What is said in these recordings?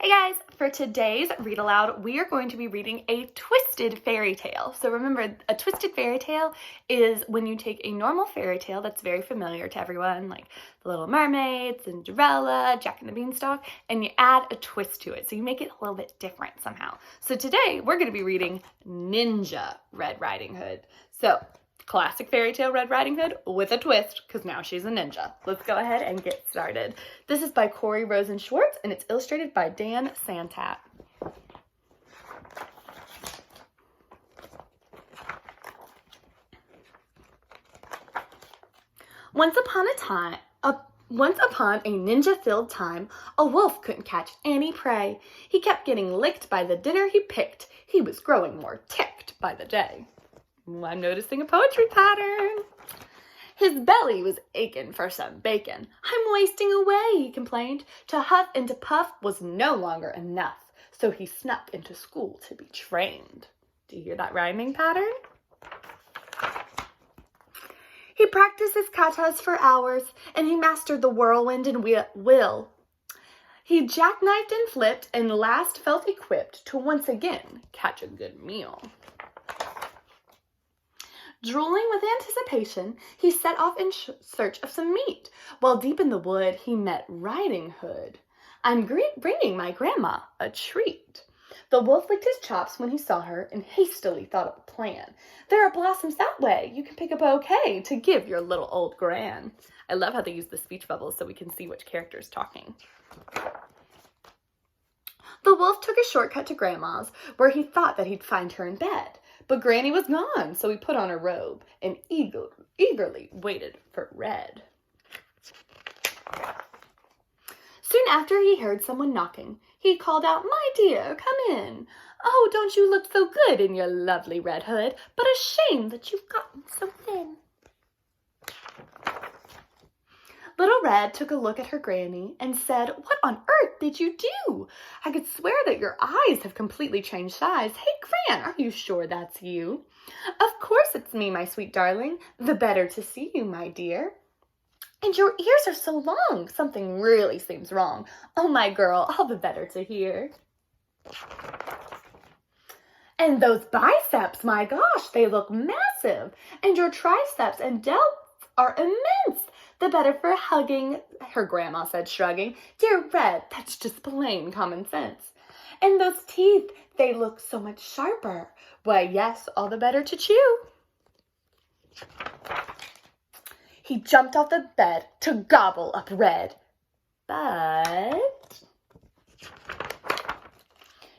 Hey guys, for today's read aloud, we are going to be reading a twisted fairy tale. So remember, a twisted fairy tale is when you take a normal fairy tale that's very familiar to everyone, like The Little Mermaid, Cinderella, Jack and the Beanstalk, and you add a twist to it. So you make it a little bit different somehow. So today we're going to be reading Ninja Red Riding Hood. So classic fairy tale Red Riding Hood with a twist, because now she's a ninja. Let's go ahead and get started. This is by Corey Rosen Schwartz, and it's illustrated by Dan Santat. Once upon a ninja-filled time, a wolf couldn't catch any prey. He kept getting licked by the dinner he picked. He was growing more ticked by the day. I'm noticing a poetry pattern. His belly was aching for some bacon. I'm wasting away, he complained. To huff and to puff was no longer enough, so he snuck into school to be trained. Do you hear that rhyming pattern? He practiced his katas for hours, and he mastered the whirlwind and will. He jackknifed and flipped, and last felt equipped to once again catch a good meal. Drooling with anticipation, he set off in search of some meat. While deep in the wood, he met Riding Hood. I'm bringing my grandma a treat. The wolf licked his chops when he saw her and hastily thought of a plan. There are blossoms that way. You can pick a bouquet to give your little old gran. I love how they use the speech bubbles so we can see which character is talking. The wolf took a shortcut to Grandma's, where he thought that he'd find her in bed. But Granny was gone, so he put on a robe and eagerly waited for Red. Soon after he heard someone knocking. He called out, "My dear, come in. Oh, don't you look so good in your lovely red hood, but a shame that you've gotten so thin." Little Red took a look at her Granny and said, "What on earth did you do? I could swear that your eyes have completely changed size. Hey, Gran, are you sure that's you?" "Of course it's me, my sweet darling. The better to see you, my dear." "And your ears are so long. Something really seems wrong. Oh, my girl, all the better to hear." "And those biceps, my gosh, they look massive. And your triceps and delts are immense. The better for hugging," her grandma said, shrugging. "Dear Red, that's just plain common sense. And those teeth, they look so much sharper. Why, yes, all the better to chew." He jumped off the bed to gobble up Red. But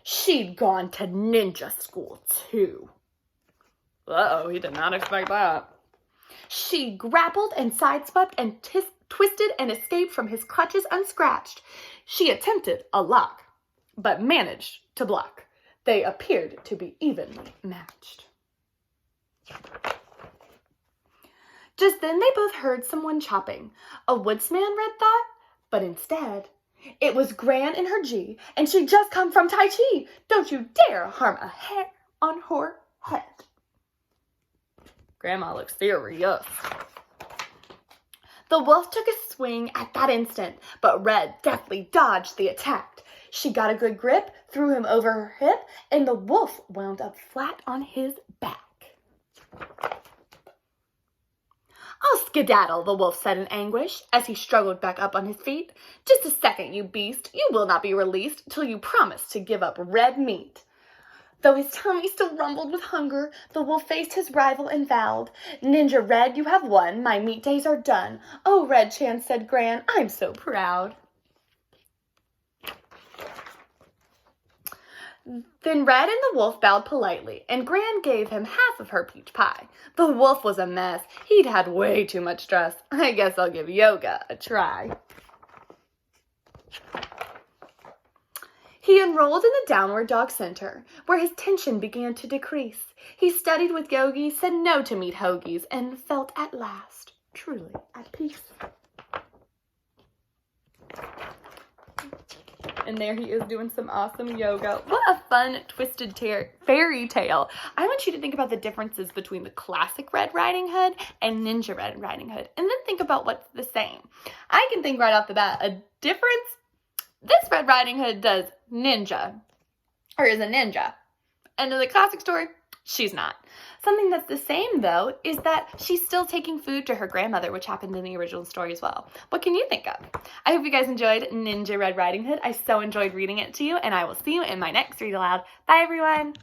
she'd gone to ninja school, too. Uh-oh, he did not expect that. She grappled and sideswept and twisted and escaped from his clutches unscratched. She attempted a lock, but managed to block. They appeared to be evenly matched. Just then they both heard someone chopping. A woodsman, Red thought, but instead, it was Gran in her G, and she'd just come from Tai Chi. Don't you dare harm a hair on her head. Grandma looks serious. The wolf took a swing at that instant, but Red deftly dodged the attack. She got a good grip, threw him over her hip, and the wolf wound up flat on his back. "I'll skedaddle," the wolf said in anguish, as he struggled back up on his feet. "Just a second, you beast. You will not be released till you promise to give up red meat." Though his tummy still rumbled with hunger, the wolf faced his rival and vowed, "Ninja Red, you have won. My meat days are done." "Oh, Red Chan," said Gran, "I'm so proud." Then Red and the wolf bowed politely, and Gran gave him half of her peach pie. The wolf was a mess. He'd had way too much stress. "I guess I'll give yoga a try." He enrolled in the Downward Dog Center, where his tension began to decrease. He studied with yogis, said no to meat hoagies, and felt at last truly at peace. And there he is doing some awesome yoga. What a fun, twisted fairy tale. I want you to think about the differences between the classic Red Riding Hood and Ninja Red Riding Hood, and then think about what's the same. I can think right off the bat, a difference This Red Riding Hood does ninja, or is a ninja. And in the classic story, she's not. Something that's the same, though, is that she's still taking food to her grandmother, which happened in the original story as well. What can you think of? I hope you guys enjoyed Ninja Red Riding Hood. I so enjoyed reading it to you, and I will see you in my next read aloud. Bye, everyone!